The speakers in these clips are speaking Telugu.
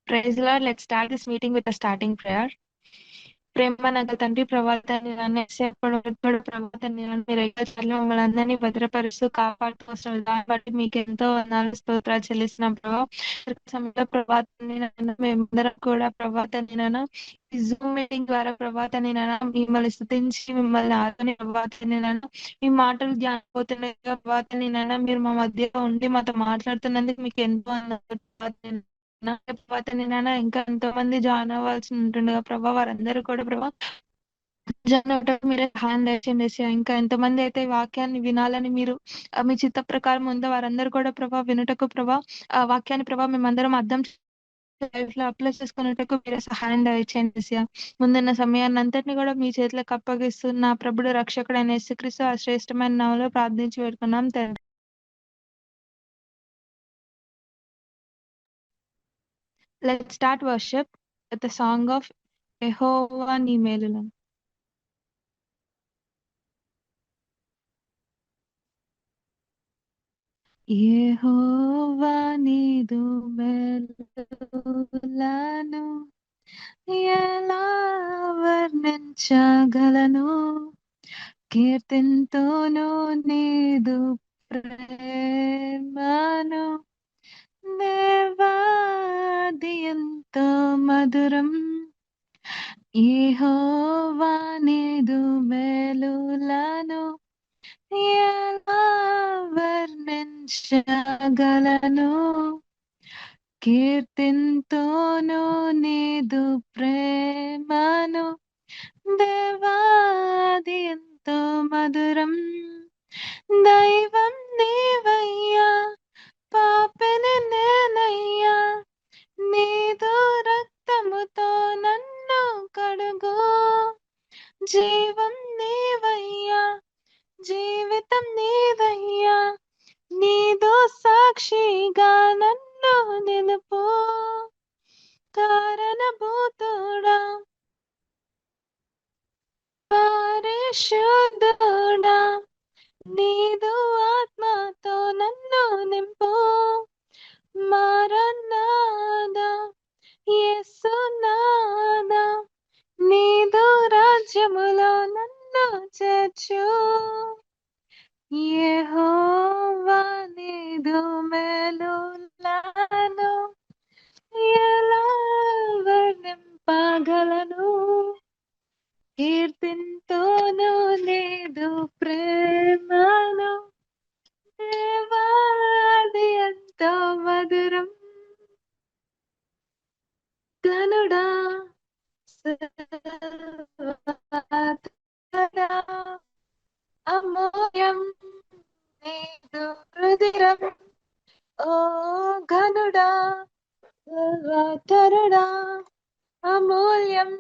Praise the Lord. Let's start this meeting with a starting prayer. ప్రేమనగ తండ్రి ప్రభాతాన్ని నన్ను ప్రభాతాన్ని నన్ను మీరు ఎగచాలి మమ్మల్ని అందరినీ భద్రపరుస్తూ కాపాడుతూ వస్తున్నారు. దాన్ని బట్టి మీకు ఎంతో వందనాలు స్తోత్రాలు చెల్లిస్తున్నాం ప్రభావ. సమయంలో ప్రభాతాన్ని నన్ను మేమందరం కూడా ప్రభాతాన్ని నన్ను ఈ జూమ్ మీటింగ్ ద్వారా ప్రభాతాన్ని నన్ను మిమ్మల్ని స్తుతించి మిమ్మల్ని ఆదుకుని ప్రభాతాన్ని నన్ను మీ మాటలు ధ్యానపోతున్నాయి ప్రభాతాన్ని నన్ను మీరు మా మధ్యలో ఉండి మాతో మాట్లాడుతున్నందుకు మీకు ఎంతో ప్రభాతాన్ని నాన్న ఇంకా ఎంతో మంది జాయిన్ అవ్వాల్సి ఉంటుండగా ప్రభా వారందరూ కూడా ప్రభా జాయిన్ అవడానికి మీరే సహాయం దయచేయండి యేసయ్యా. ఇంకా ఎంతమంది అయితే ఈ వాక్యాన్ని వినాలని మీరు మీ చిత్త ప్రకారం ఉందో వారందరూ కూడా ప్రభా వినుటకు ప్రభా ఆ వాక్యాన్ని ప్రభా మేమందరం అర్థం లైఫ్ లో అప్లై చేసుకున్నట్టుకు మీరే సహాయం దయచేయండి యేసయ్యా. ముందున్న సమయాన్ని అంతటిని కూడా మీ చేతులకు అప్పగిస్తూ నా ప్రభుడు రక్షకుడైన యేసుక్రీస్తు ఆ శ్రేష్టమైన నామములో ప్రార్థించి పెడుతున్నాం తండ్రి. Let's start worship with the song of యెహోవా నీ మేలులను. యెహోవా నీదు మేలులను ఎలా వర్ణించగలను, కీర్తింతును నీదు ప్రేమను దేవాది ఎంతో మధురం. యెహోవా నీదు మేలులను ఎలా వర్ణించగలను, కీర్తింతును నీదు ప్రేమను దేవాది ఎంతో మధురం. దైవం నీవయ్యా పాపిని నేనయ్యా, నీదు రక్తముతో నన్ను కడుగు. జీవం నీవయ్యా జీవితం నీదయ్యా, నీదో సాక్షిగా నన్ను నిలుపు. కారణభూతుడా పరిశుద్ధుడా, నీదు ఆత్మతో నన్ను నింపు. మారనాథా యేసునాథా, నీదు రాజ్యములో నన్ను చేర్చు. యెహోవా నీదు మేలులను ఎలా వర్ణింపగలను, కీర్తింతును నీదు ప్రేమను దేవాది ఎంతో మధురం. ఘనుడా సర్వోన్నతుడా, అమూల్యం నీదు రుధిరం. ఓ ఘనుడా సర్వోన్నతుడా, అమూల్యం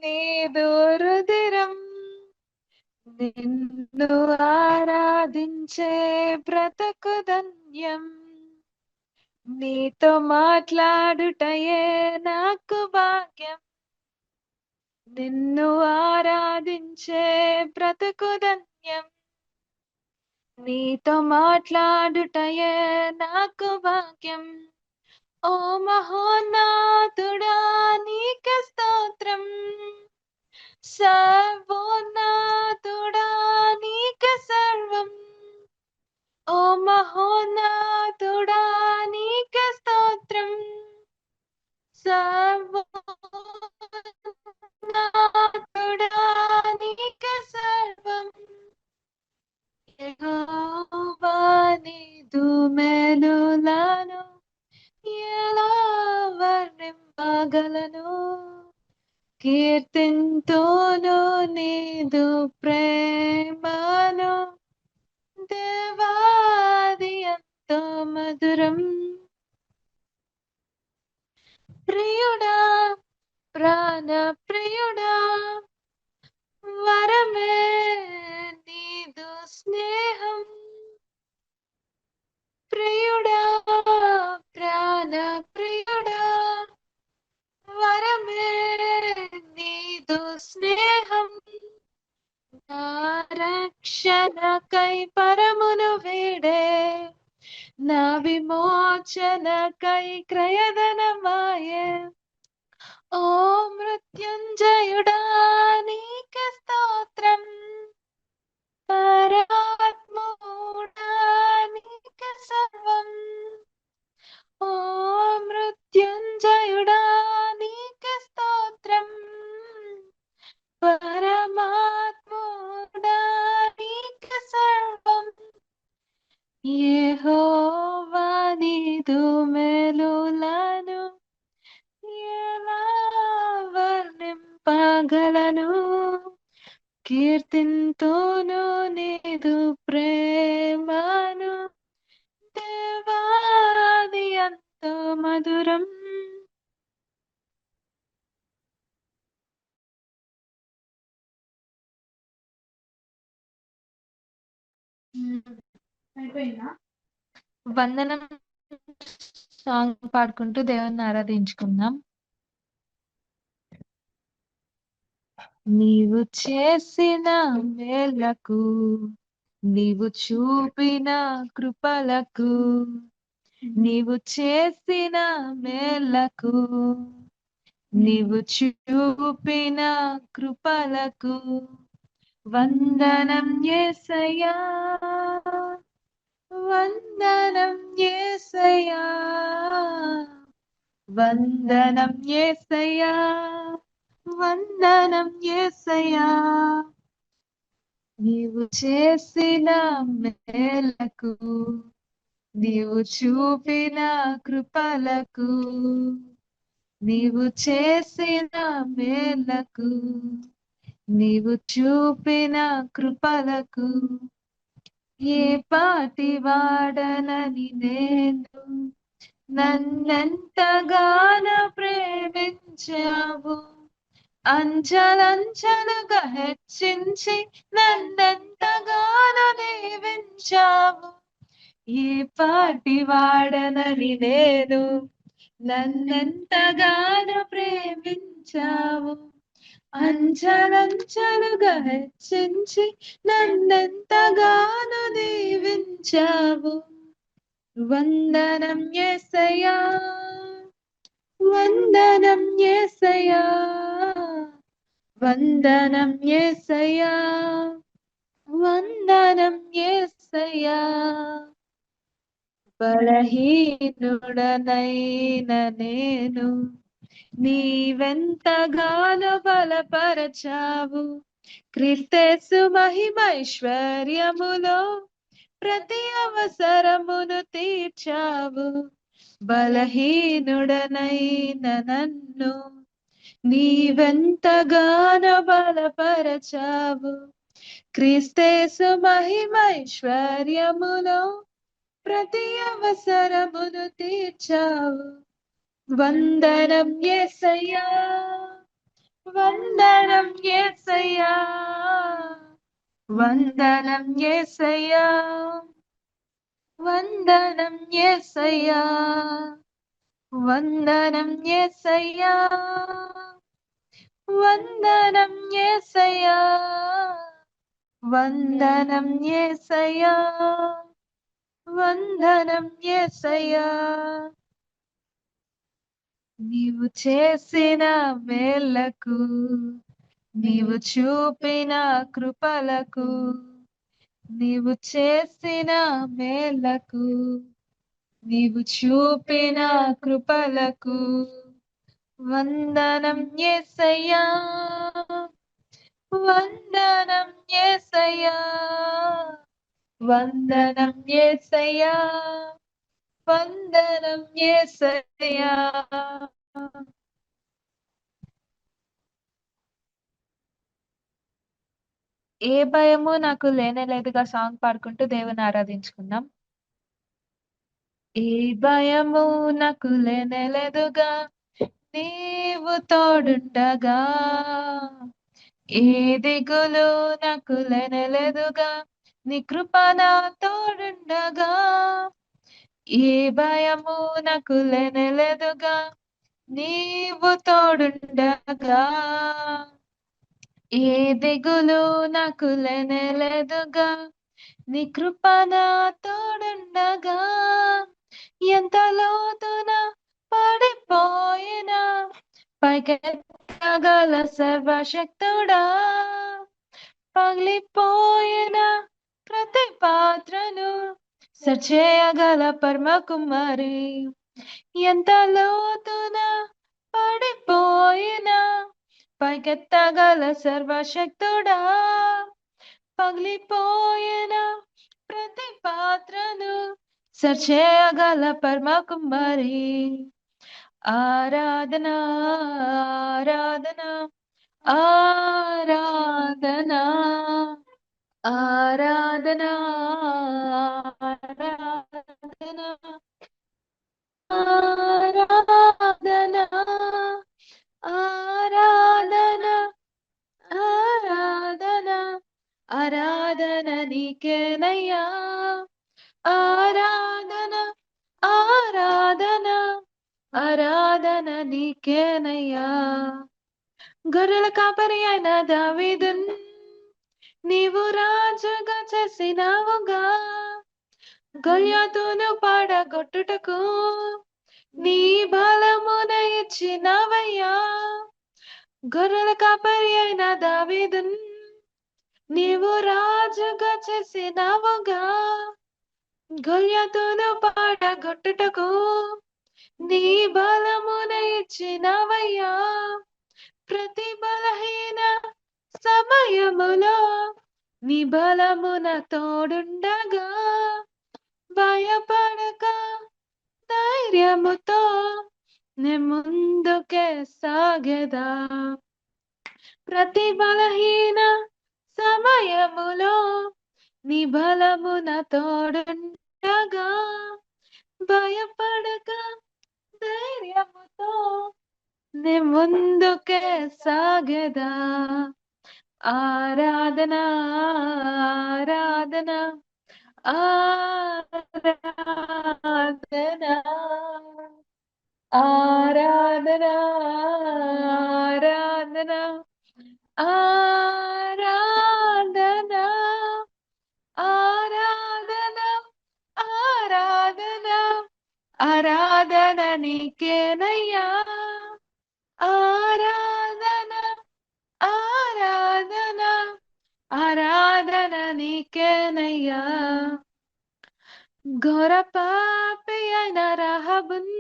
నీదు రుధిరం. నిన్ను ఆరాధించే బ్రతుకు ధన్యం, నీతో మాట్లాడుటయే నాకు భాగ్యం. నిన్ను ఆరాధించే బ్రతుకు ధన్యం, నీతో మాట్లాడుటయే నాకు భాగ్యం. ఓ మహోన్నతుడా నీకే స్తోత్రం, సర్వోన్నతుడా నీకే సర్వం. ఓ మహోన్నతుడా నీకే స్తోత్రం, సర్వోన్నతుడా నీకే సర్వం. యెహోవా నీదు మేలులను ఎలా వర్ణింపగలను, కీర్తింతును నీదు ప్రేమను దేవాది ఎంతో మధురం. ప్రియుడా ప్రాణ ప్రియుడా, వరమే నీదు స్నేహం. ప్రియుడా ప్రాణ ప్రియుడా, వరమే నీదు స్నేహం. నా రక్షణకై పరమును వీడే నా విమోచనకై క్రయధనమాయే. ఓ మృత్యుంజయుడా నీకే స్తోత్రం, పరమాత్ముడా నీకే సర్వం. ఓ మృత్యుంజయుడా నీకే స్తోత్రం, పరమాత్ముడా నీకే సర్వం. యెహోవా నీదు మేలులను ఎలా వర్ణింపగలను, కీర్తింతును నీదు ప్రేమను, దేవాది ఎంతో మధురం. వందనం సాంగ్ పాడుకుంటూ దేవుణ్ణి ఆరాధించుకుందాం. నీవు చేసిన మేలకు, నీవు చూపిన కృపలకు, నీవు చేసిన మేలకు, నీవు చూపిన కృపలకు వందనం యేసయ్యా, వందనం యేసయ్యా, వందనం యేసయ్యా, వందనం యేసయ్యా. నీవు చేసిన మేలకు, నీవు చూపిన కృపలకు, నీవు చేసిన మేలకు, నీవు చూపిన కృపలకు ఏ పాటి వాడనని నేను, నన్నెంతగానో ప్రేమించావు, అంచెలంచెలుగా హెచ్చించి నన్నెంతగానో దీవించావు. ఏ పాటి వాడనని నేను, నన్నెంతగానో ప్రేమించావు, అంచెలంచెలుగా హెచ్చించి నన్నెంతగానో దీవించావు. వందనం యేసయ్యా, వందనం యేసయ్యా, వందనం యేసయ్యా, వందనం యేసయ్యా. బలహీనుడనైన నేను, నీవెంతగానో బలపరచావు, క్రీస్తేసు మహిమైశ్వర్యములో ప్రతి అవసరమును తీర్చావు. బలహీనుడనైన నన్ను నీవెంతగానో బలపరచావు, క్రీస్తేసు మహిమైశ్వర్యములో ప్రతి అవసరమును తీర్చావు. వందనం యేసయ్యా, వందనం యేసయ్యా, వందనం యేసయ్యా, వందనం యేసయ్యా, వందనం యేసయ్యా, వందనం యేసయ్యా, వందనం యేసయ్యా, వందనం యేసయ్యా. నీవు చేసిన మేళ్లకు, నీవు చూపిన కృపలకు, నీవు చేసిన మేళ్లకు, నీవు చూపిన కృపలకు వందనం యేసయ్యా, వందనం యేసయ్యా, వందనం యేసయ్యా, వందనం యేసయ్యా. ఏ భయము నాకు లేనేలేదుగా సాంగ్ పాడుకుంటూ దేవుని ఆరాధించుకుందాం. ఏ భయము నాకు లేనేలేదుగా నీవు తోడుండగా, ఏ దిగులు నాకు లేనేలేదుగా నీ కృప నా తోడుండగా, ఏ భయము నాకు లేనేలేదుగా నీవు తోడుండగా, ఏ దిగులు నాకు లేనేలేదుగా నీ కృప నా తోడుండగా ఎంత లోతున పడిపోయినా పైకెత్తగల సర్వశక్తుడా పగిలిపోయిన ప్రతి పాత్రను సరిచేయగల పరమ కుమారి ఎంత లోతున పడిపోయినా పైకెత్తగల సర్వశక్తుడా పగిలిపోయిన ప్రతి పాత్రను సరిచేయగల పరమ కుమారి ఆరాధన ఆరాధన ఆరాధన ఆరాధన ఆరాధన ఆరాధన ఆరాధన ఆరాధన ఆరాధన నీకేనయ్యా ఆరాధన ఆరాధన ఆరాధన నీకేనయ్యా గొర్రెల కాపరి అయిన దావీదున్ నీవు రాజుగా చేసినావుగా గొల్యాతును పాడగొట్టుటకు నీ బలమున ఇచ్చినవయ్యా గొర్రెల కాపరి అయిన దావీదున్ నీవు రాజుగా చేసినావుగా గొల్యాతును పాడగొట్టుటకు నీ బలమున ఇచ్చినవయ్యా ప్రతి బలహీన సమయములో నీ బలమున తోడుండగా భయపడక ధైర్యముతో నే ముందుకే సాగెదా ప్రతి బలహీన సమయములో నీ బలమున తోడుండగా భయపడక ధైర్యముతో నే ముందుకే సాగెదా ఆరాధన ఆరాధన ఆరాధన ఆరాధన ఆరాధన ఆరాధన ఆరాధన ఆరాధన ఆరాధన నీకేనయ్యా ఆరాధన ఆరాధన ఆరాధన నీకేనయ్యా ఘోర పాపి అయిన రహబున్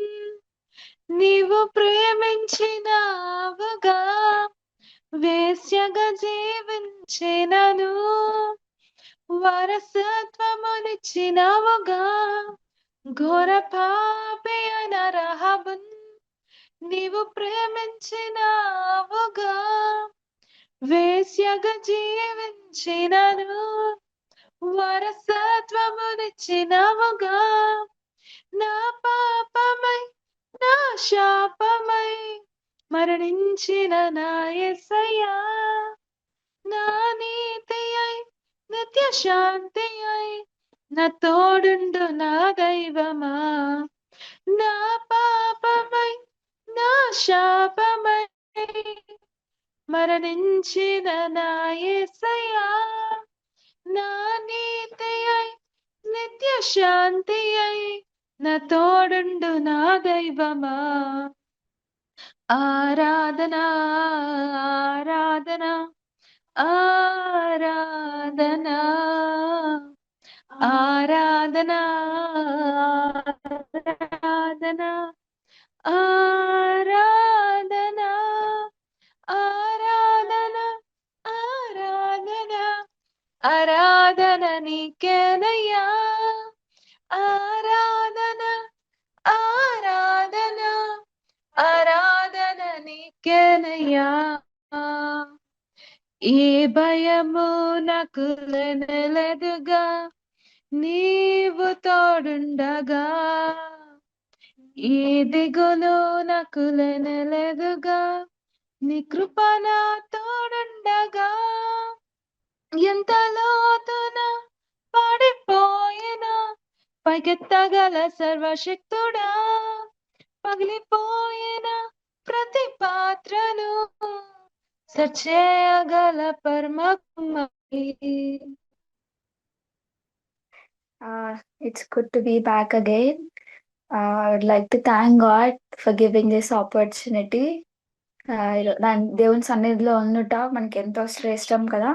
నీవు ప్రేమించినావుగా వేశ్యగా జీవించినను వారసత్వమునిచ్చినావుగా ఘోర పాపి అయిన రహబున్ నీవు ప్రేమించినావుగా వేశ్యగా జీవించినను వారసత్వమునిచ్చినావుగా నా పాపమై నా శాపమై మరణించిన నా యేసయ్యా నా నీతి అయి నిత్య శాంతి అయి నా తోడుండు నా దైవమా నా పాపమై నా శాపమై మరణించిన నా యేసయ్యా నా నీతి అయి నిత్య శాంతి అయి నా తోడుండు నా దైవమా ఆరాధన ఆరాధన ఆరాధన ఆరాధన ఆరాధన ఆరాధన ఆరాధన ఆరాధన ఆరాధన నీకేనయ్యా ఆరాధన ఆరాధన ఆరాధన నీకేనయ్యా ఏ భయము నాకు లేనలేదుగా నీవు తోడుండగా ఏ దిగులు నాకు లేనలేదుగా నీ కృప నా తోడుండగా ఎంత లోతున పడిపోయినా పైకెత్తగల సర్వశక్తుడా పగిలిపోయిన ప్రతి పాత్రను సరిచేయగల పరమ కుమారి It's good to be back again. I'd like to thank God for giving this opportunity. దాని దేవుని సన్నిధిలో ఉండుట మనకి ఎంతో శ్రేష్టం కదా.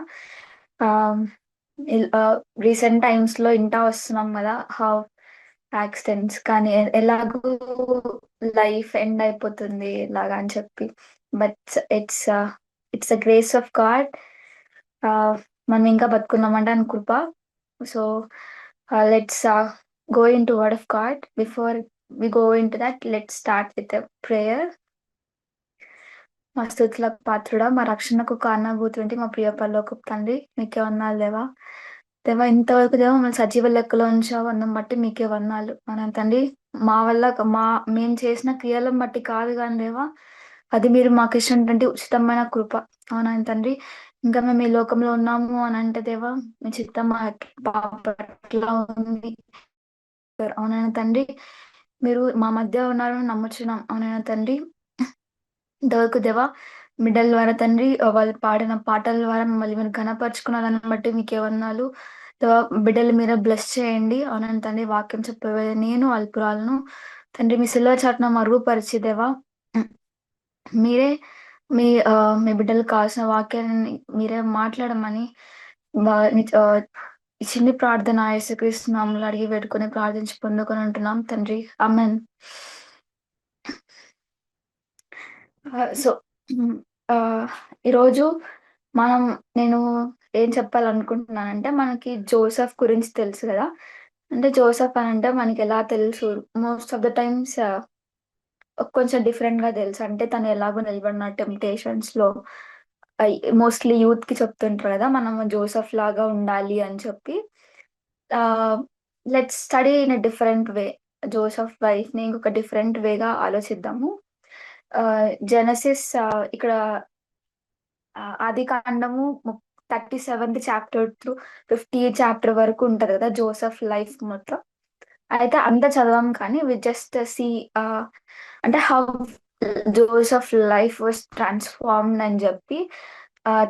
రీసెంట్ టైమ్స్ లో ఇంటా వస్తున్నాం కదా, హౌ యాక్సిడెంట్స్ కానీ ఎలాగూ లైఫ్ ఎండ్ అయిపోతుంది ఇలాగా అని చెప్పి. But it's it's a grace of God. మనం ఇంకా బతుకున్నామంటే అని కృప. So let's go into Word of God. Before we go into that, let's start with a prayer. మా స్తుతులకు పాత్రుడా, మా రక్షణకు కారణభూతుంటే మా ప్రియ పరలోకపు తండ్రి, మీకే వందనాలు దేవా. దేవా, ఇంతవరకు దేవా మమ్మల్ని సజీవ లెక్కలో ఉంచావు, అన్నం బట్టి మీకే వందనాలు. మన తండ్రి, మా వల్ల మేము చేసిన క్రియలను బట్టి కాదు కానీ దేవా, అది మీరు మాకు ఇచ్చినటువంటి ఉచితమైన కృప. అవునా తండ్రి, ఇంకా మేము ఈ లోకంలో ఉన్నాము అని అంటే దేవా, మీ చిత్తం మా పట్ల ఉంది. అవునైనా తండ్రి, మీరు మా మధ్య ఉన్నారని నమ్ముచున్నాం. అవునైనా తండ్రి, ఇంతవరకు దేవా బిడ్డల ద్వారా తండ్రి వాళ్ళు పాడిన పాటల ద్వారా మమ్మల్ని మీరు ఘనపరుచుకున్న దాన్ని బట్టి మీకే వందనాలు దేవా. బిడ్డలు మీరే బ్లెస్ చేయండి. అవునైనా తండ్రి, వాక్యం చెప్పే నేను అల్పురాలను తండ్రి మీ సిల్వ చాటున మరుగుపరిచి దేవా, మీరే మీ మీ బిడ్డలకు కావాల్సిన వాక్యాన్ని మీరే మాట్లాడమని ఈ చిన్ని ప్రార్థన యేసుక్రీస్తు నామములో అడిగి పెట్టుకుని ప్రార్థించి పొందుకొని ఉంటున్నాం తండ్రి. ఆమేన్. సో ఈరోజు మనం నేను ఏం చెప్పాలనుకుంటున్నానంటే, మనకి జోసెఫ్ గురించి తెలుసు కదా. అంటే జోసెఫ్ అని అంటే మనకి ఎలా తెలుసు, మోస్ట్ ఆఫ్ ద టైమ్స్ కొంచెం డిఫరెంట్ గా తెలుసు. అంటే తను ఎలాగో నిలబడిన టెంప్టేషన్స్ లో మోస్ట్లీ యూత్ కి చెప్తుంటారు కదా, మనం జోసెఫ్ లాగా ఉండాలి అని చెప్పి. Let's study in a different way. Joseph wife ని ఇంకొక డిఫరెంట్ వేగా ఆలోచిద్దాము. జెనసిస్ ఇక్కడ ఆది కాండము 37th chapter to 50th chapter వరకు ఉంటది కదా జోసెఫ్ లైఫ్ మొత్తం. అయితే అంత చదవం కానీ వి జస్ట్ సి అంటే how Joseph life was transformed అని చెప్పి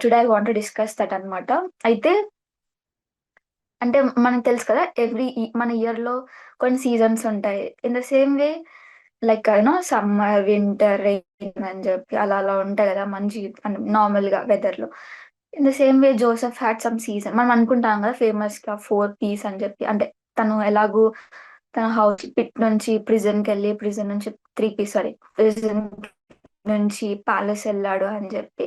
today I want discuss that అన్నమాట. అయితే అంటే మనకు తెలుసు కదా, మన ఇయర్ లో కొన్ని సీజన్స్ ఉంటాయి. In the same way, like you know summer, winter, rain అని చెప్పి అలా అలా ఉంటాయి కదా మంచి నార్మల్ గా వెదర్ లో. In the same way Joseph had some season. మనం అనుకుంటాం కదా ఫేమస్ గా 4 Ps అని చెప్పి. అంటే తను ఎలాగూ తన హౌస్ పిట్ నుంచి ప్రిజన్ కి వెళ్ళి, ప్రిజన్ నుంచి 3 Ps, సారీ, ప్రిజన్ నుంచి ప్యాలెస్ వెళ్ళాడు అని చెప్పి.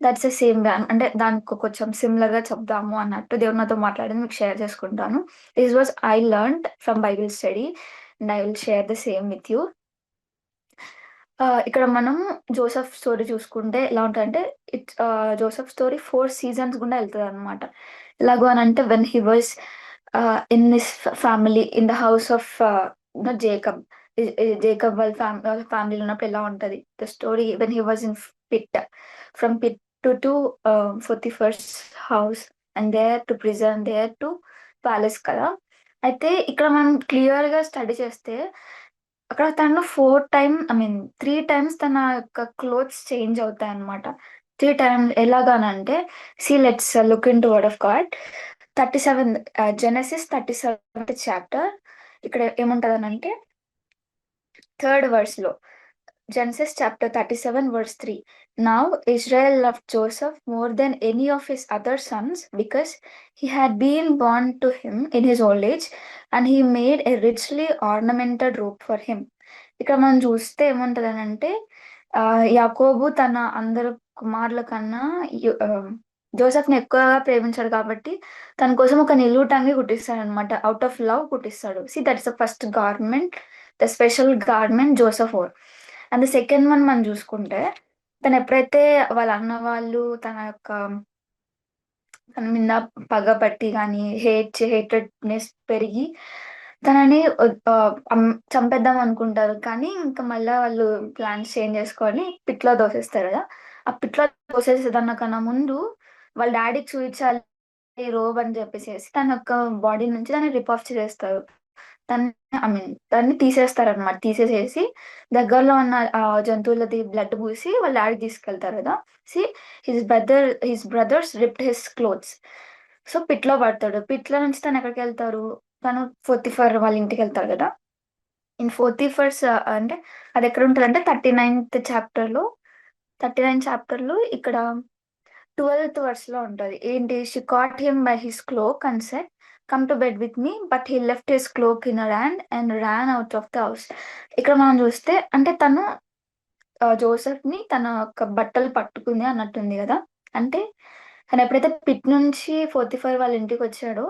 దట్స్ ద సేమ్ వే. అంటే దానికి కొంచెం సిమిలర్ గా చెప్దాము అన్నట్టు దేవుడు నాతో మాట్లాడింది మీకు షేర్ చేసుకుంటాను. This was I learned from Bible study and I will share the same with you. ఇక్కడ మనం జోసెఫ్ స్టోరీ చూసుకుంటే ఎలా ఉంటుందంటే, ఇట్స్ జోసెఫ్ స్టోరీ 4 seasons గుండా వెళ్తుంది అనమాట. ఎలాగో అని అంటే when he was in this family in the house of Jacob. Jacob వాళ్ళ ఫ్యామిలీలో ఉన్నప్పుడు ఎలా ఉంటది the story when he was in pit, from pit to for first house and there to prison, there to palace కదా. అయితే ఇక్కడ మనం క్లియర్ గా స్టడీ చేస్తే అక్కడ తను 4 టైమ్, ఐ మీన్ 3 times తన యొక్క క్లోత్స్ చేంజ్ అవుతాయి అనమాట. 3 times ఎలాగానంటే, see let's look into word of God. 37 Genesis 37th chapter. ఇక్కడ ఏముంటది అని అంటే, థర్డ్ లో, Genesis chapter 37, verse 3. Now Israel loved Joseph more than any of his other sons because he had been born to him in his old age, and he made a richly ornamented robe for him. ఇక్కడ మనం చూస్తే ఏముంటదని అంటే, యాకోబు తన అందరు కుమారుల కన్నా జోసెఫ్ ని ఎక్కువగా ప్రేమించాడు కాబట్టి తన కోసం ఒక నిలువుటంగి కుట్టిస్తాడు అనమాట. అవుట్ ఆఫ్ లవ్ కుట్టిస్తాడు. See that's the first garment, the special garment Joseph. And second one మనం చూసుకుంటే, తను ఎప్పుడైతే వాళ్ళ అన్న వాళ్ళు తన మీద పగబట్టి కానీ హేటెడ్నెస్ పెరిగి తనని చంపేద్దాం అనుకుంటారు. కానీ ఇంకా మళ్ళీ వాళ్ళు ప్లాన్స్ చేంజ్ చేసుకొని పిట్లో దోసేస్తారు కదా. ఆ పిట్లో దోసేసేదన్న కన్నా ముందు వాళ్ళ డాడీకి చూపించాలి రోబ్ అని చెప్పేసి తన యొక్క బాడీ నుంచి దాన్ని రిప్ ఆఫ్ చేసేస్తారు. దాన్ని, ఐ మీన్ దాన్ని తీసేస్తారనమాట. తీసేసేసి దగ్గరలో ఉన్న జంతువులది బ్లడ్ పూసి వాళ్ళ డాడీకి తీసుకెళ్తారు కదా. See his brothers ripped his clothes. So పిట్లో పడతాడు. పిట్లో నుంచి తను ఎక్కడికి వెళ్తారు, తను పోతిఫర్ వాళ్ళ ఇంటికి వెళ్తాడు కదా. ఇన్ పోతిఫర్స్ అంటే అది ఎక్కడ ఉంటుంది అంటే 39th చాప్టర్ లో ఇక్కడ 12th verse లో ఉంటది. ఏంటి, she caught him by his cloak and said come to bed with me but he left his cloak in her hand and ran out of the house. ఇక్కడ మనం చూస్తే అంటే తను జోసెఫ్ ని తన యొక్క బట్టలు పట్టుకుంది అన్నట్టుంది కదా. అంటే తను ఎప్పుడైతే పిట్ నుంచి 45 వాళ్ళ ఇంటికి వచ్చాడో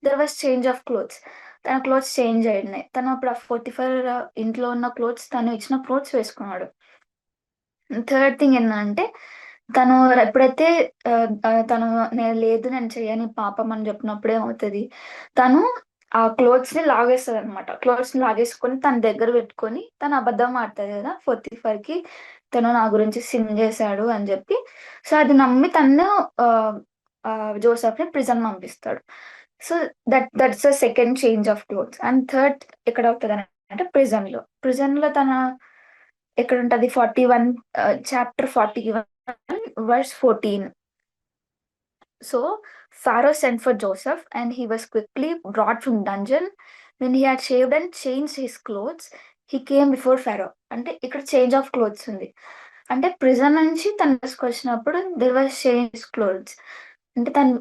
there was change of clothes. తన క్లోత్స్ చేంజ్ అయినాయి. తను అప్పుడు ఆ 45 ఇంట్లో ఉన్న క్లోత్స్, తను ఇచ్చిన క్లోత్స్ వేసుకున్నాడు. థర్డ్ థింగ్ ఏంటంటే తను ఎప్పుడైతే తను నేను లేదు నేను చేయని పాపం అని చెప్పినప్పుడు ఏమవుతుంది, తను ఆ క్లోత్స్ ని లాగేస్తుంది అనమాట. క్లోత్స్ ని లాగేసుకొని తన దగ్గర పెట్టుకొని తను అబద్ధం ఆడుతుంది కదా 45 కి, తను నా గురించి సిన్ చేశాడు అని చెప్పి. సో అది నమ్మి తను జోసెఫ్ ని ప్రిజన్ పంపిస్తాడు. So that's the second change of clothes. And third ఎక్కడ అవుతుంది అంటే ప్రిజన్ లో తన ఎక్కడ ఉంటది 41 chapter 41 verse 14. So Pharaoh sent for Joseph and he was quickly brought from dungeon. When he had shaved and changed his clothes, he came before Pharaoh. అంటే ఇక్కడ చేంజ్ ఆఫ్ క్లోత్స్ ఉంది. అంటే ప్రిజన్ నుంచి తను తీసుకొచ్చినప్పుడు దెర్ వాజ్ చేంజ్ క్లోత్స్. అంటే తను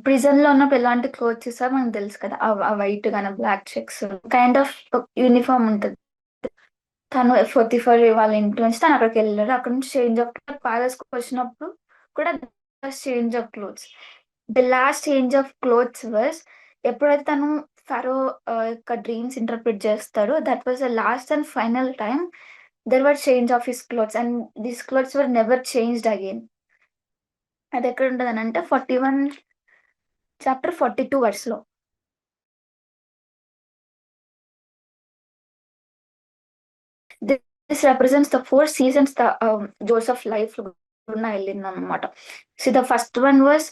ప్రిజన్ లో ఉన్నప్పుడు ఎలాంటి క్లోత్స్ ఇస్తారో మనకు తెలుసు కదా, ఆ వైట్ గాన black checks kind of uniform ఉంటుంది. తను 45 వాళ్ళ ఇంటి నుంచి తను అక్కడికి వెళ్ళాడు. అక్కడ నుంచి చేంజ్ ఆఫ్ ప్యాలెస్ కి వచ్చినప్పుడు కూడా change of clothes. The last change of clothes was ఎప్పుడైతే తను ఫారో యొక్క డ్రీమ్స్ ఇంటర్ప్రిట్ చేస్తాడో that was the last and final time there were change of his clothes and this clothes were never changed again. అది ఎక్కడ ఉంటుంది అని అంటే 41 చాప్టర్ 42 verse లో. This represents the 4 seasons the Joseph life ఉన్న వెళ్ళింది అనమాట. So the first one was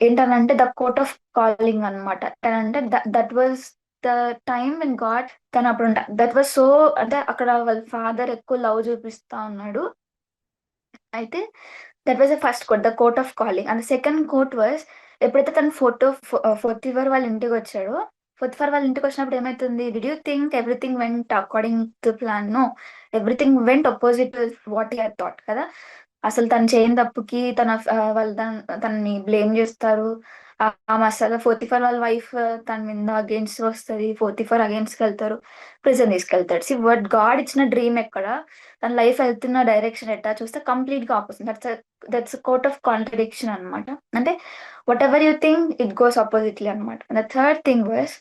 ఏంటనంటే ద కోర్ట్ ఆఫ్ కాలింగ్ అనమాట. అంటే that was the time in God తను అప్పుడు దట్ వాజ్ సో, అంటే అక్కడ వాళ్ళ ఫాదర్ ఎక్కువ లవ్ చూపిస్తా ఉన్నాడు. అయితే that was the first court, the coat of calling. And second court was ఎప్పుడైతే తను 44 వాళ్ళ ఇంటికి వచ్చాడో 44 వాళ్ళ ఇంటికి వచ్చినప్పుడు ఏమైతుంది, did you think everything went according to plan? No, everything went opposite what he thought కదా. అసలు తను చేయని తప్పుకి వాళ్ళు తనని బ్లేమ్ చేస్తారు. ఆ మసాలా 44 వాళ్ళ వైఫ్ తన మీద అగేన్స్ట్ వస్తుంది, 44 అగేన్స్ట్ వెళ్తారు, ప్రిజన్ తీసుకెళ్తాడు. సి వాట్ గాడ్ ఇచ్చిన డ్రీమ్ ఎక్కడ, తన లైఫ్ వెళ్తున్న డైరెక్షన్ ఎట్టా చూస్తే కంప్లీట్ గా opposite. That's coat of contradiction అనమాట. అంటే whatever you think it goes oppositely అనమాట. The third thing was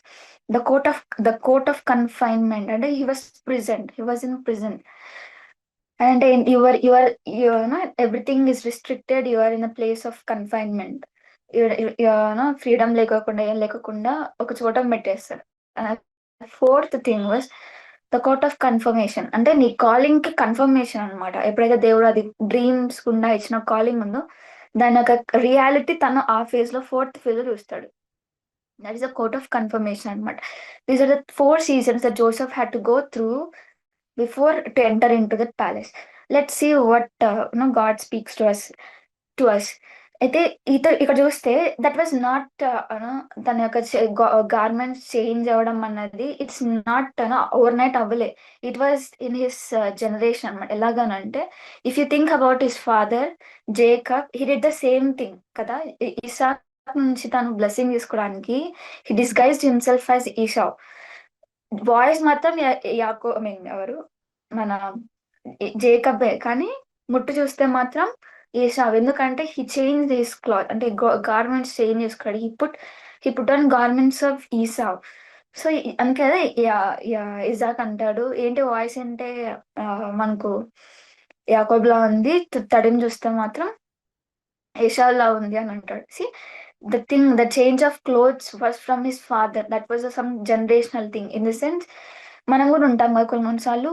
the coat of confinement. అంటే హీ వాజ్ ఇన్ ప్రిజన్. అంటే everything is restricted, you are in a place of confinement. Freedom లేకోకుండా ఏం లేకుండా ఒక చోట పెట్టేస్తారు. Fourth thing was the coat of confirmation. అంటే నీ కాలింగ్ కి కన్ఫర్మేషన్ అనమాట. ఎప్పుడైతే దేవుడు అది డ్రీమ్స్ గుండా ఇచ్చిన కాలింగ్ ఉందో దాని యొక్క రియాలిటీ తను ఆ ఫేజ్ లో 4th phase లో చూస్తాడు. That is the coat of confirmation అనమాట. These are the 4 seasons that Joseph had to go through before to enter into the palace. Let's see what God speaks to us. అయితే ఇక్కడ చూస్తే దట్ వాజ్ నాట్ తన యొక్క గార్మెంట్స్ చేంజ్ అవ్వడం అన్నది ఇట్స్ నాట్ ఓవర్ నైట్ అవ్వలే. It was in his generation అనమాట. ఎలాగనంటే if you think about his father Jacob, he did the same thing కదా. ఇసాక్ నుంచి తను బ్లెస్సింగ్ తీసుకోవడానికి he disguised himself as Esau. Voice మాత్రం యాకో ఐ మీన్ ఎవరు మన జేకబే, కానీ ముట్టు చూస్తే మాత్రం ఏసావ్. ఎందుకంటే హీ చేంజ్ దిస్ క్లాత్, అంటే గార్మెంట్స్ చేంజ్ చేసుకున్నాడు. He put on garments of Esau. So అందుకే అదే ఇజాక్ అంటాడు, ఏంటి వాయిస్ అంటే మనకు యాకోబ్లా ఉంది, తడిని చూస్తే మాత్రం ఏషావ్లా ఉంది అని అంటాడు. See the change of clothes was from his father. That was some generational thing. In the sense మనం కూడా ఉంటాం కదా కొన్నిసార్లు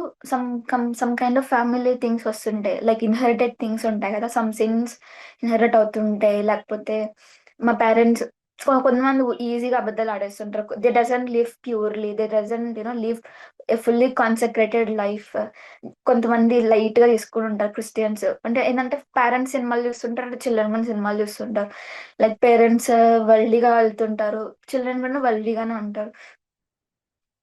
some kind of family things వస్తుంటాయి, లైక్ ఇన్హెరిటెడ్ థింగ్స్ ఉంటాయి కదా. సమ్ సిన్స్ ఇన్హెరిట్ అవుతుంటాయి, లేకపోతే మా పేరెంట్స్ కొంతమంది ఈజీగా అబద్ధాలు ఆడేస్తుంటారు. They doesn't live purely, they doesn't live a fully concentrated life. కొంతమంది లైట్ గా తీసుకుని ఉంటారు క్రిస్టియన్స్. అంటే ఏంటంటే పేరెంట్స్ సినిమాలు చూస్తుంటారు, అంటే చిల్డ్రన్ కూడా సినిమాలు చూస్తుంటారు. లైక్ పేరెంట్స్ వరల్డ్లీగా వెళ్తుంటారు, చిల్డ్రన్ కూడా వరల్డ్లీగానే ఉంటారు.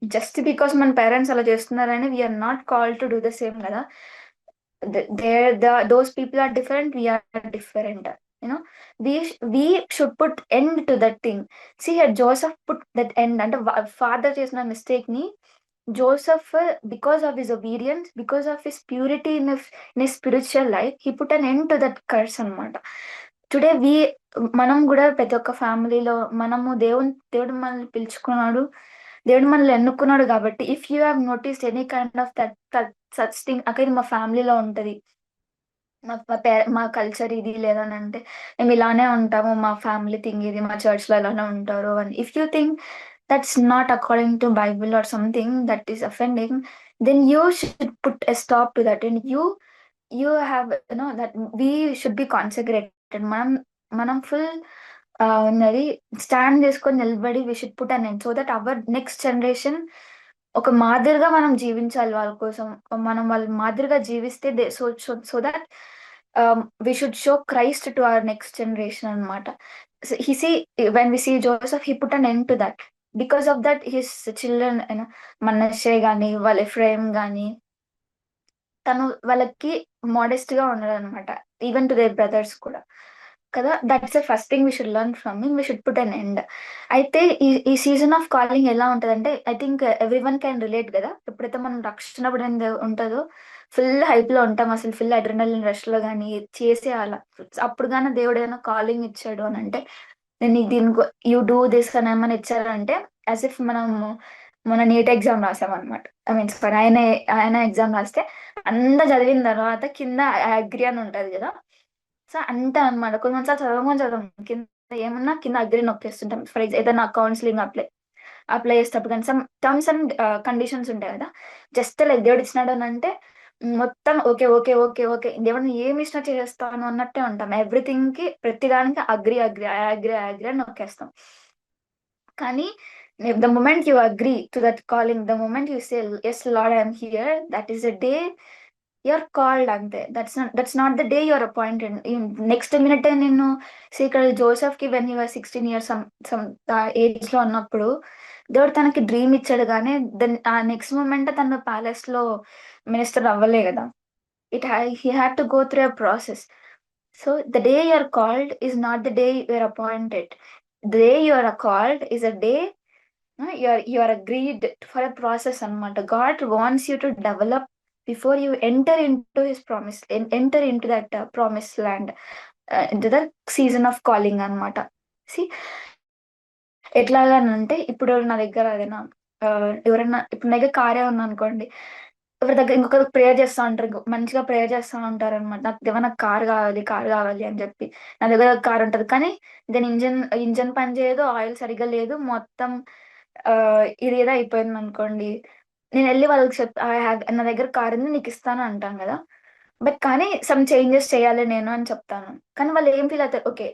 జస్ట్ బికాస్ మన పేరెంట్స్ అలా చేస్తున్నారని we are not call to do the same కదా. those people are different, we are different, you know. We should put end to that thing. See here, Joseph put that end. అంటే father చేసిన mistake ని Joseph, because of his obedience, because of his purity in his spiritual life, he put an end to that curse అన్నమాట. టుడే మనం కూడా ప్రతి ఒక్క ఫ్యామిలీలో మనము దేవుడు మనల్ని పిలుచుకున్నాడు, దేవుడు మనల్ని ఎన్నుకున్నాడు కాబట్టి if you have noticed any kind of that such thing, అక్కడ మా ఫ్యామిలీలో ఉంటది, మా కల్చర్ ఇది లేదని అంటే మేము ఇలానే ఉంటాము, మా ఫ్యామిలీ థింగ్ ఇది, మా చర్చ్ లో ఇలానే ఉంటారు అని if you think that's not according to Bible or something that is offending, then you should put a stop to that. And you have that we should be concentrated. మనం ఫుల్ ఉన్నది స్టాండ్ చేసుకొని నిలబడి we should put an end so that our next generation ఒక మాదిరిగా మనం జీవించాలి వాళ్ళ కోసం. మనం వాళ్ళ మాదిరిగా జీవిస్తే so that we should show Christ to our next generation అనమాట. When we see Joseph, he put an end to that. Because of that his children Manasseh గాని వాళ్ళ ఎఫ్రాయిం గాని తను వాళ్ళకి మోడెస్ట్ గా ఉన్నాడు అనమాట, ఈవెన్ టు దేర్ బ్రదర్స్ కూడా కదా. That's the first thing we should learn from him, we should put an end. అయితే ఈ సీజన్ ఆఫ్ కాలింగ్ ఎలా ఉంటదంటే, I think every one can relate కదా. ఎప్పుడైతే మనం రక్షణ పడింది ఉంటుందో ఫుల్ హైప్ లో ఉంటాం, అసలు ఫుల్ అడ్రినలిన్ రష్ లో కానీ చేసే అలా, అప్పుడు కానీ దేవుడు ఏదైనా కాలింగ్ ఇచ్చాడు అని అంటే, నేను దీనికి యూ డూ దిస్ అని ఏమైనా ఇచ్చారంటే యాజ్ ఇఫ్ మన నీట్ ఎగ్జామ్ రాసాం అనమాట. ఐ మీన్ సారీ, ఆయన ఎగ్జామ్ రాస్తే అంతా చదివిన తర్వాత కింద అగ్రి అని ఉంటది కదా. సో అంతే అనమాట. కొన్నిసార్లు చదవం కింద ఏమన్నా కింద అగ్రి నొక్కేస్తుంటాం. ఫర్ ఎగ్జాంపుల్ ఏదైనా కౌన్సిలింగ్ అప్లై చేసేటప్పుడు కానీ సమ్ టర్మ్స్ అండ్ కండిషన్స్ ఉంటాయి కదా. జస్ట్ లైక్ దేవుడు ఇచ్చినాడు అని అంటే మొత్తం ఓకే ఓకే ఓకే ఓకే దేవుడిని ఏమి ఇచ్చినా చేస్తాను అన్నట్టే ఉంటాం. ఎవ్రీథింగ్ కి ప్రతిదానికి అగ్రి అగ్రి అగ్రి అగ్రి అని నొక్కేస్తాం. కానీ the moment you agree to that calling, the moment you say yes Lord I'm here, that is the day you're called. అంతే. That's not the day you're appointed. Next minute నేను ఇక్కడ జోసెఫ్ కి when you're 16 years some age లో ఉన్నప్పుడు దేవుడు తనకి డ్రీమ్ ఇచ్చాడు, కానీ ఆ నెక్స్ట్ మూమెంట్ తన ప్యాలెస్ లో మినిస్టర్ అవ్వలే కదా. He had to go through a process. So the day you're called is not the day you're appointed. The day you're called is a day you are agreed for a process అన్నమాట. God wants you to develop before you enter into his promise, enter into that promised land, into the season of calling అన్నమాట. సి ఎట్లాగనంటే ఇప్పుడు నా దగ్గర ఏదైనా ఎవరైనా ఇప్పుడు నా దగ్గర కారే ఉంది అనుకోండి, ఎవరి దగ్గర ఇంకొకరు ప్రేయర్ చేస్తా ఉంటారు, మంచిగా ప్రేయర్ చేస్తా ఉంటారు అనమాట. నాకు దేవా నాకు కార్ కావాలి అని చెప్పి నా దగ్గర కార్ ఉంటది, కానీ దాని ఇంజన్ పని చేయదు, ఆయిల్ సరిగ్గా లేదు, మొత్తం ఇది ఏదో అయిపోయింది అనుకోండి. నేను వెళ్ళి వాళ్ళకి నా దగ్గర కార్ ఉంది నీకు ఇస్తాను అంటాను కదా. బట్ కానీ సమ్ చేంజెస్ చేయాలి నేను అని చెప్తాను. కానీ వాళ్ళు ఏం ఫీల్ అవుతారు, ఓకే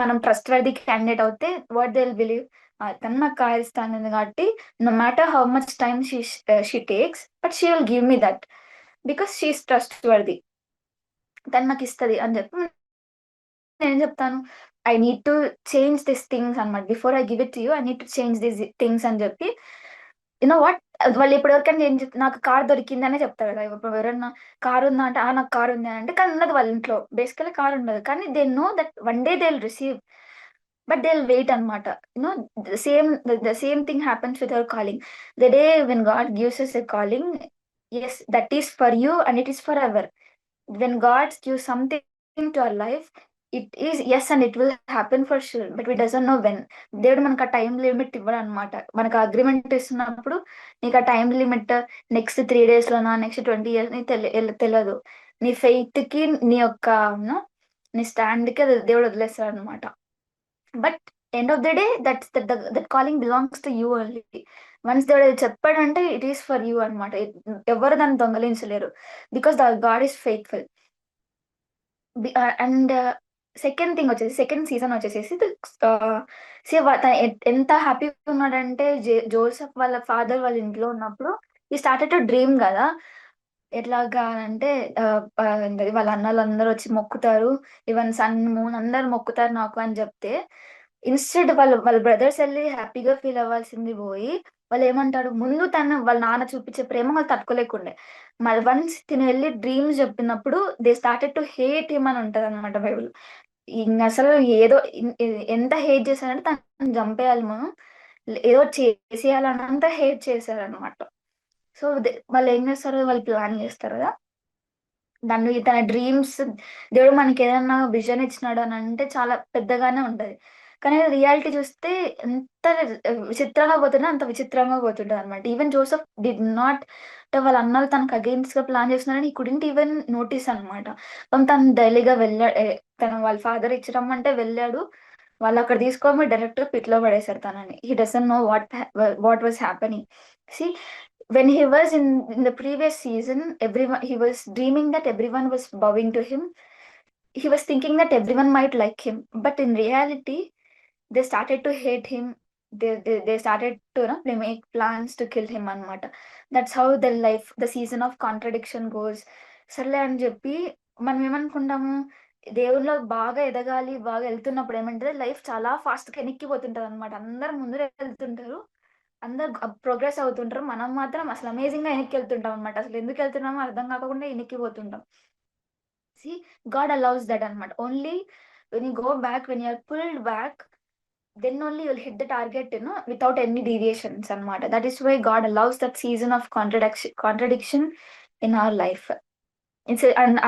మనం ట్రస్ట్ వర్ది క్యాండిడేట్ అవుతే వాట్ దే విల్ బిలీవ్, తను నాకు కార్ ఇస్తాను కాబట్టి no matter how much time she takes but she will give me that because she's trustworthy, తను నాకు ఇస్తుంది అని చెప్పి నేను చెప్తాను. I need to change this things అనమాట. Before I give it to you I need to change this things అని చెప్పి, యునో వాట్, వాళ్ళు ఇప్పటివరకు ఏం చెప్తారు, నాకు కార్ దొరికిందనే చెప్తారు కదా. ఇప్పుడు ఎవరన్నా కార్ ఉందా అంటే నాకు కార్ ఉంది అని అంటే, కానీ ఉన్నది వాళ్ళ ఇంట్లో బేసికలీ కార్ ఉండదు, కానీ they know that one day they will receive, but they will wait అనమాట. You know the same thing happens with our calling. The day when God gives us a calling, yes, that is for you and it is forever. When God gives something to our life, it is yes and it will happen for sure, but we doesn't know when. దేవుడు మనకు ఆ టైం లిమిట్ ఇవ్వడు అనమాట. మనకు అగ్రిమెంట్ ఇస్తున్నప్పుడు నీకు ఆ టైం లిమిట్ నెక్స్ట్ 3 days లోనా నెక్స్ట్ 20 years ని తెలియదు. నీ ఫెయిత్ కి నీ యొక్క నీ స్టాండ్ కి అది దేవుడు వదిలేస్తాడు అనమాట. But end of the day that calling belongs to you only. Once దేవుడు చెప్పాడంటే ఇట్ ఈస్ ఫర్ యూ అనమాట. ఎవరు దాన్ని దొంగలించలేరు, because the God is faithful. And second thing వచ్చేసి సెకండ్ సీజన్ వచ్చేసేసి తను ఎంత హ్యాపీగా ఉన్నాడంటే జోసెఫ్ వాళ్ళ ఫాదర్ వాళ్ళ ఇంట్లో ఉన్నప్పుడు ఈ స్టార్టెడ్ టు డ్రీమ్ కదా. ఎట్లాగా అంటే ఏంటది వాళ్ళ అన్నలు అందరూ వచ్చి మొక్కుతారు, ఈవెన్ సన్ మూన్ అందరు మొక్కుతారు నాకు అని చెప్తే, ఇన్స్టెడ్ వాళ్ళ బ్రదర్స్ వెళ్ళి హ్యాపీగా ఫీల్ అవ్వాల్సింది పోయి వాళ్ళు ఏమంటారు, ముందు తను వాళ్ళ నాన్న చూపించే ప్రేమ వాళ్ళు తట్టుకోలేకుండే, మళ్ళీ వన్స్ తిని వెళ్ళి డ్రీమ్స్ చెప్పినప్పుడు they started to hate him అని ఉంటది అనమాట బైబుల్. ఇంక అసలు ఏదో ఎంత హేట్ చేశారంటే తను చంపేయాలి మనం, ఏదో చేసేయాలన్నంత హేట్ చేశారనమాట. సో వాళ్ళు ఏం చేస్తారు, వాళ్ళు ప్లాన్ చేస్తారు కదా దాన్ని, తన డ్రీమ్స్ దేవుడు మనకి ఏదైనా విజన్ ఇచ్చినాడు అని అంటే చాలా పెద్దగానే ఉంటది. కానీ రియాలిటీ చూస్తే ఎంత విచిత్రంగా పోతుందో అంత విచిత్రంగా పోతుంటది అనమాట. ఈవెన్ జోసెఫ్ డిడ్ నాట్, అంటే వాళ్ళ అన్నలు తనకు అగేన్స్ట్ గా ప్లాన్ చేస్తున్నారని ఈ కుడింట్ ఈవెన్ నోటీస్ అనమాట. తను డైలీగా తన వాళ్ళ ఫాదర్ ఇచ్చడమంటే వెళ్ళాడు, వాళ్ళు అక్కడ తీసుకోమని డైరెక్ట్ గా పిట్ లో పడేశారు తనని. He doesn't know what was happening. See when he was in the previous season, everyone, he was dreaming that everyone was bowing to him. He was thinking that everyone might like him, but in reality they started to hate him. They started to, they make plans to kill him అన్నమాట. That's how the life, the season of contradiction goes. సర్లే అని చెప్పి మనం ఏమనుకుంటాము, దేవుళ్ళలో బాగా ఎదగాలి బాగా వెళ్తున్నప్పుడు ఏమంటే లైఫ్ చాలా ఫాస్ట్ గా ఎనిక్కిపోతుంటది అనమాట. అందరు ముందు వెళ్తుంటారు, అందరు ప్రోగ్రెస్ అవుతుంటారు, మనం మాత్రం అసలు అమేజింగ్ గా వెనక్కి వెళ్తుంటాం అనమాట. అసలు ఎందుకు వెళ్తున్నామో అర్థం కాకుండా వెనక్కిపోతుంటాం. సి గాడ్ అలౌస్ దట్ అనమాట. Only when you go back, when you're pulled back, then only you'll hit the target, without any deviations అన్నమాట. That is why God allows that season of contradiction in our life.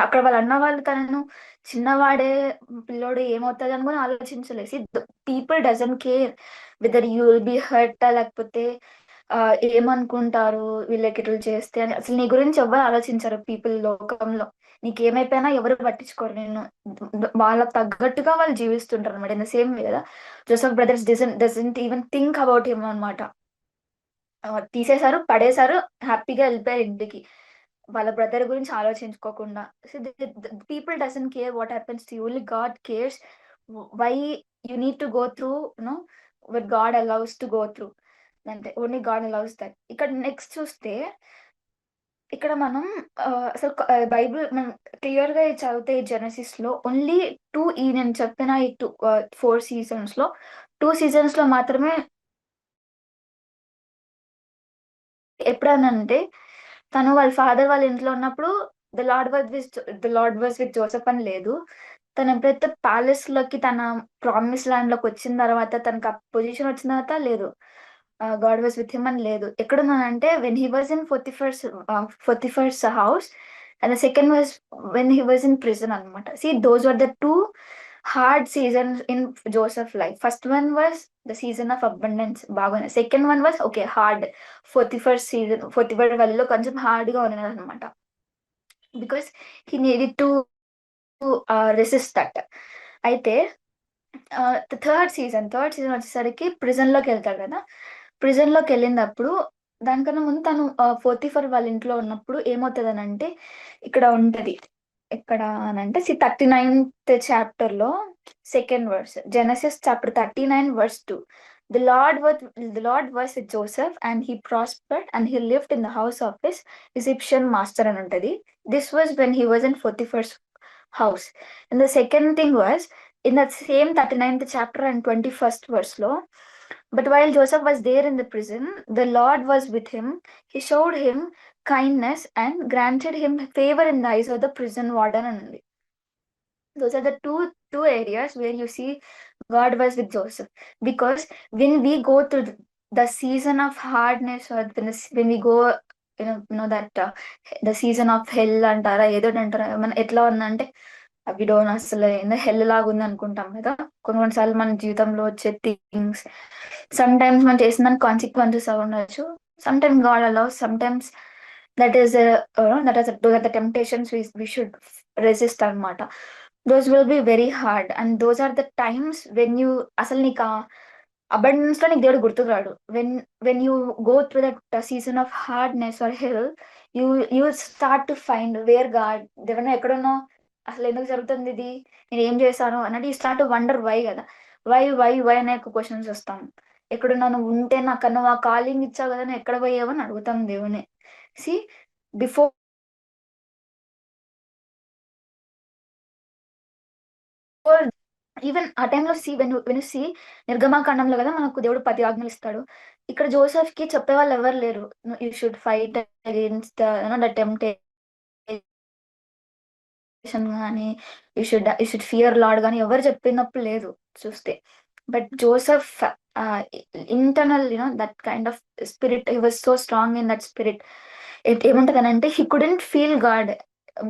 అక్కడ వాళ్ళు అన్న వాళ్ళు తనను చిన్నవాడే పిల్లోడు ఏమవుతుంది అని కూడా ఆలోచించలేసి, people doesn't care whether you will be hurt, లేకపోతే ఏమనుకుంటారు వీళ్ళకి ఇట్లా చేస్తే అని, అసలు నీ గురించి ఎవరు ఆలోచించరు పీపుల్ లోకంలో. నీకేమైపోయినా ఎవరు పట్టించుకోరు నేను, వాళ్ళకి తగ్గట్టుగా వాళ్ళు జీవిస్తుంటారు అనమాట. ఇన్ ద సేమ్ వే కదా Joseph brothers doesn't even think about him అనమాట. తీసేశారు, పడేశారు, హ్యాపీగా వెళ్ళిపోయారు ఇంటికి, వాళ్ళ బ్రదర్ గురించి ఆలోచించుకోకుండా. People doesn't care what happens to you, only God cares why you need to go through, what God allows to go through. అంటే ఓన్లీ గాడ్ అలౌస్ దట్. ఇక్కడ నెక్స్ట్ చూస్తే ఇక్కడ మనం అసలు బైబిల్ మనం క్లియర్ గా చదివితే జెనసిస్ లో ఓన్లీ నేను చెప్పిన ఈ 4 సీజన్స్ లో 2 సీజన్స్ లో మాత్రమే ఎప్పుడనంటే తను వాళ్ళ ఫాదర్ వాళ్ళ ఇంట్లో ఉన్నప్పుడు the lord was with Joseph అని లేదు. తను ఎప్పుడైతే ప్యాలెస్ లోకి తన ప్రామిస్ ల్యాండ్ లోకి వచ్చిన తర్వాత, తనకు ఆ పొజిషన్ వచ్చిన తర్వాత లేదు, గాడ్ వాజ్ విత్ హిమ్ అని లేదు. ఎక్కడున్నానంటే when he was in Potiphar's house, and the second was when he was in prison అనమాట. See those are the 2 hard seasons in Joseph life. First one was the season of abundance, బాగుంది. Second one was okay hard, 41st వాళ్ళలో కొంచెం హార్డ్ గా ఉన్నది అనమాట. Because he needed to resist that. అయితే థర్డ్ సీజన్ వచ్చేసరికి ప్రిజన్ లోకి వెళ్తాడు కదా. ప్రిజన్ లోకి వెళ్ళినప్పుడు దానికన్నా ముందు తను 44 వాళ్ళ ఇంట్లో ఉన్నప్పుడు ఏమవుతుంది అని అంటే, ఇక్కడ ఉంటది ఎక్కడ అని అంటే 39th చాప్టర్ లో second verse, Genesis chapter 39 verse 2. The Lord was with Joseph and he prospered and he lived in the house of his Egyptian master అని ఉంటది. This was when he was in 41st house. And the second thing was in that same 39th chapter and 21st verse లో, but while Joseph was there in the prison, the Lord was with him. He showed him kindness and granted him favor in the eyes of the prison warden అని ఉంది. Those are the two areas where you see God was with Joseph. Because when we go through the season of hardness, or when we go, that the season of hell అంటారా ఏదో అంటారా, మన ఎట్లా ఉందంటే అవి డోన్ అసలు హెల్ లాగా ఉంది అనుకుంటాం కదా. కొన్నిసార్లు మన జీవితంలో వచ్చే థింగ్స్ సమ్ టైమ్స్ మనం చేసిన దానికి కాన్సిక్వెన్సెస్ ఉండొచ్చు. Some times God allows, some times those are the temptations we should resist అన్నమాట. Those will be very hard and those are the times when you అసలు నీకు అబండెన్స్ లో నీకు దేవుడు గుర్తుకు రాడు. when you go through that season of hardness or hell, you start to find where God, దేవుడు ఎక్కడున్నావు, అసలు ఎందుకు జరుగుతుంది ఇది, నేను ఏం చేశాను అన్నట్టు ఈ స్టార్ట్ వండర్ వై కదా. వై అనే క్వశ్చన్స్ వస్తాం. ఎక్కడున్నా నువ్వు ఉంటే నాకన్నా ఆ కాలింగ్ ఇచ్చావు కదా, నువ్వు ఎక్కడ పోయావు అని అడుగుతాం దేవుని. సి బిఫోర్ ఈవెన్ ఆ టైంలో సి వెన్ సి నిర్గమాకాండంలో కదా మనకు దేవుడు 10 ఆజ్ఞలు ఇస్తాడు. ఇక్కడ జోసెఫ్ కి చెప్పే వాళ్ళు ఎవరు లేరు. You should fight against the temptation కానీ, యూ షుడ్ ఫియర్ లార్డ్ కానీ ఎవరు చెప్పినప్పుడు లేదు చూస్తే. But Joseph internal that kind of spirit, he was so strong in that spirit. ఏముంటది అని అంటే హీ కుడెంట్ ఫీల్ గాడ్.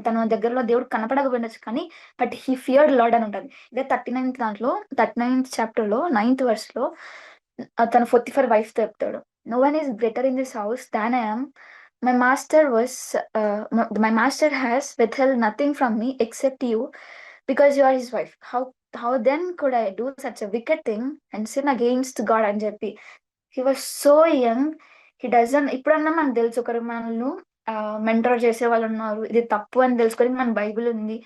తన దగ్గరలో దేవుడు కనపడకపోయిండొచ్చు కానీ బట్ హీ ఫియర్డ్ లార్డ్ అని ఉంటుంది. ఇదే 39th చాప్టర్ లో 9th verse లో తన 44 వైఫ్ తో చెప్తాడు, no one is greater in this house than I am. My master was, my master has withheld nothing from me except you, because you are his wife. How then could I do such a wicked thing and sin against God అని చెప్పి. He was so young. He doesn't ఇప్పుడన్నా మనకు తెలుసు, ఒకరు మనల్ని మెంటర్ చేసే వాళ్ళు ఉన్నారు, ఇది తప్పు అని తెలుసుకొని మన బైబిల్ ఉంది,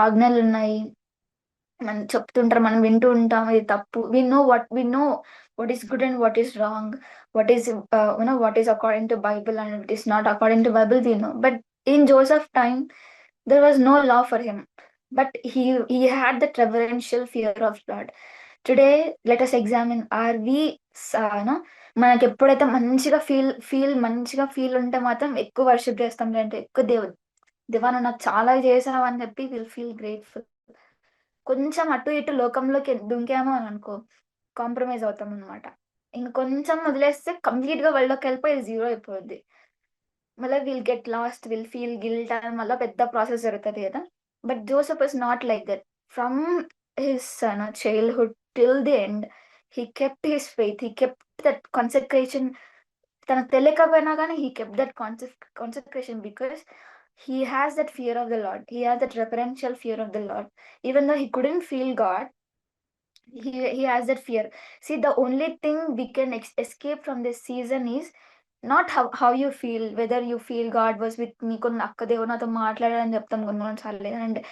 ఆజ్ఞలు ఉన్నాయి, మనం చెప్తుంటారు, మనం వింటూ ఉంటాం ఇది తప్పు. We know what is good and what is wrong, what is what is according to Bible and it is not according to Bible, we know. But in Joseph time there was no law for him, but he had that reverential fear of God. Today let us examine, are we no, మనకి ఎప్పుడైతే మంచిగా ఫీల్ ఉంటే మాత్రం ఎక్కువ వర్షిప్ చేస్తాం, అంటే ఎక్కువ దేవా నువ్వు నాకు చాలా చేసావు అని చెప్పి విల్ ఫీల్ గ్రేట్ఫుల్. కొంచెం అటు ఇటు లోకంలోకి దుంకామో అని అనుకో, కాంప్రమైజ్ అవుతాం అనమాట. ఇంక కొంచెం వదిలేస్తే కంప్లీట్ గా వరల్డ్లోకి వెళ్ళిపోయి జీరో అయిపోద్ది. మళ్ళీ will get lost, will feel guilt అని మళ్ళీ పెద్ద ప్రాసెస్ జరుగుతుంది కదా. But Joseph is not like that. From his childhood till the end he kept his faith, he kept that consecration. తనకు తెలియకపోయినా కానీ he kept that consecration because he has that fear of the Lord. He has that reverential fear of the Lord. Even though he couldn't feel God, he has that fear. See, the only thing we can escape from this season is not how you feel, whether you feel God was with me, కొన్ని అక్క దేవుడు నాతో మాట్లాడాలని చెప్తాం కొన్నిసార్లు, అంటే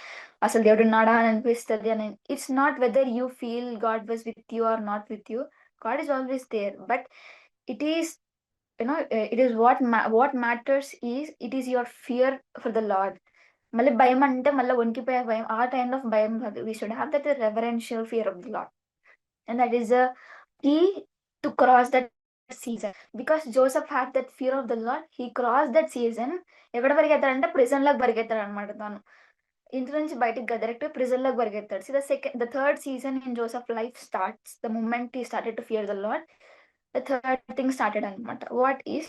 అసలు దేవుడు ఉన్నాడా అని అనిపిస్తుంది అని. It's not whether you feel God was with you or not with you, God is always there. But it is it is what matters is it is your fear for the Lord. మళ్ళీ భయం అంటే మళ్ళీ వణికిపోయే భయం, ఆ కైండ్ ఆఫ్ భయం కాదు. We should have that reverential fear of the Lord, and that is the key to cross that season. Because Joseph had that fear of the Lord, he cross that season. ఎక్కడ పరిగెత్తాడంటే ప్రిజన్ లోకి పరిగెత్తాడు అనమాట. తాను ఇంటి నుంచి బయటికి డైరెక్ట్ ప్రిజన్ లోకి పరిగెత్తాడు. So the third season in Joseph life starts the moment he started to fear the Lord. The third thing started అనమాట. వాట్ ఈస్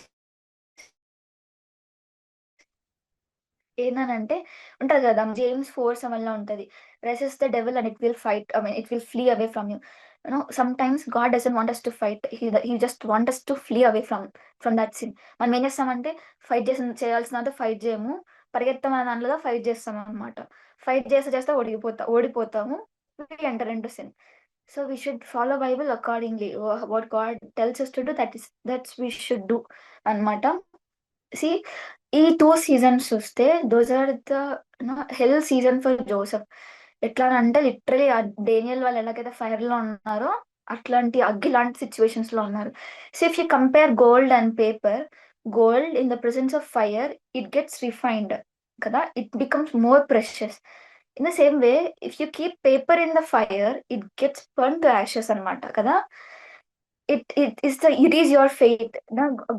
ఏంటంటే ఉంటది కదా, జేమ్స్ 4:7 ఉంటది, resist the devil and it will fight, I mean it will flee away from you. Sometimes God doesn't want us to fight, he just want us to flee away from that sin. మనం ఏం చేస్తామంటే ఫైట్ చేయాల్సిన ఫైట్ చేయము, పరిగెత్తాం అనే దాంట్లో ఫైట్ చేస్తాం అనమాట. ఫైట్ చేస్తే ఓడిపోతాము, enter into sin. So we should follow Bible accordingly, what God tells us to do, that's we should do అనమాట. సి ఈ 2 సీజన్స్ చూస్తే those are the hell season for Joseph. ఎట్లా అంటే లిటరలీ డేనియల్ వాళ్ళు ఎలాగైతే ఫైర్ లో ఉన్నారో అట్లాంటి అగ్గి లాంటి సిచ్యువేషన్స్ లో ఉన్నారు. So if you compare gold and paper, gold in the presence of fire it gets refined కదా, it becomes more precious. In the same way if you keep paper in the fire it gets burn to ashes అనమాట కదా. It is your faith.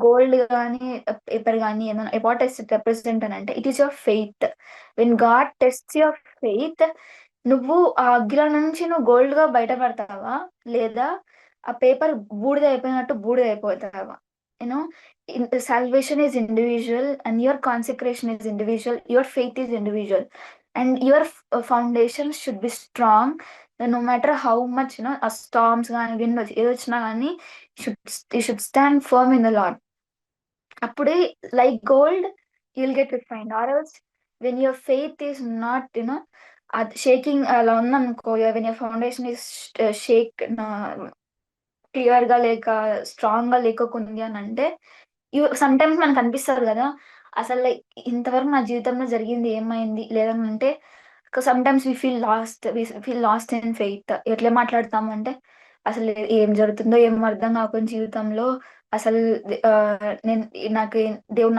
Gold కానీ పేపర్ కానీ ఏదైనా వాట్ ఇస్ ఇట్ రిప్రజెంట్ అని అంటే it is your faith. When God tests your faith, నువ్వు ఆ అగ్గిలో నుంచి నువ్వు గోల్డ్ గా బయటపడతావా, లేదా ఆ పేపర్ బూడిద అయిపోతావా. You know salvation is individual and your consecration is individual, your faith is individual, and your foundation should be strong. No matter how much ఆ స్టార్మ్స్ కానీ విండ్ ఏది వచ్చినా కానీ should stand firm in the Lord. అప్పుడే like gold you will get refined. Or else when your faith is not అది షేకింగ్ అలా ఉందనుకో, when your foundation is shake, clear గా లేక స్ట్రాంగ్ గా లేకోకుంది అని అంటే, సమ్ టైమ్స్ మనకు అనిపిస్తారు కదా అసలు ఇంతవరకు నా జీవితంలో జరిగింది ఏమైంది లేదనంటే sometimes we feel lost in faith. ఎట్లా మాట్లాడతామంటే, అసలు ఏం జరుగుతుందో ఏమో అర్థం కాకుండా జీవితంలో అసలు నేను నాకు దేవుడు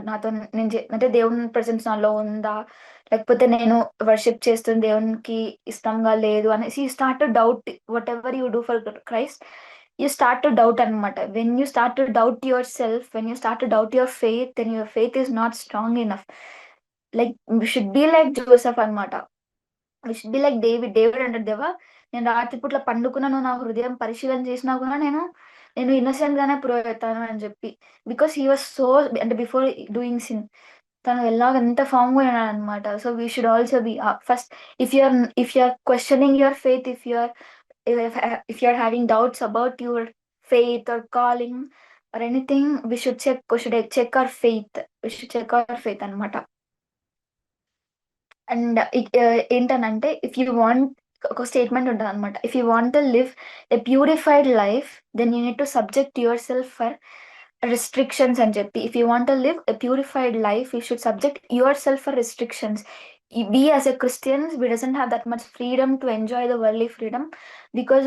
నాతో నేను అంటే దేవుని ప్రెజెన్స్ నాలో ఉందా? లేకపోతే నేను వర్షిప్ చేస్తున్న దేవునికి ఇష్టంగా లేదు అనేసి you start to doubt whatever you do for Christ. You start to doubt అనమాట. When you start to doubt yourself, when you start to doubt your faith, then your faith is not strong enough. Like we should be like Joseph అనమాట. We should be like David అంటాడు, దేవా నేను రాత్రి పూట్ల పండుకున్నాను, నా హృదయం పరిశీలన చేసినా కూడా నేను ఇన్నోసెంట్ గానే ప్రూవ్ అవుతాను అని చెప్పి. బికాస్ హీ వాస్ సో, అంటే బిఫోర్ డూయింగ్ సిన్ తను ఎలాగ ఎంత ఫామ్ గా ఉన్నాడు అనమాట. So we should also be first, if you're questioning your faith, if you're having doubts about your faith or calling or anything, we should check our faith. We should check our faith అనమాట. అండ్ ఏంటనంటే, ఇఫ్ యూ వాంట్, ఒక స్టేట్మెంట్ ఉంటుంది అనమాట, if you want to live a purified life, then you need to subject yourself for restrictions అని చెప్పి. If you want to live a purified life, you should subject yourself for restrictions. We as a Christians, we doesn't have that much freedom to enjoy the worldly freedom because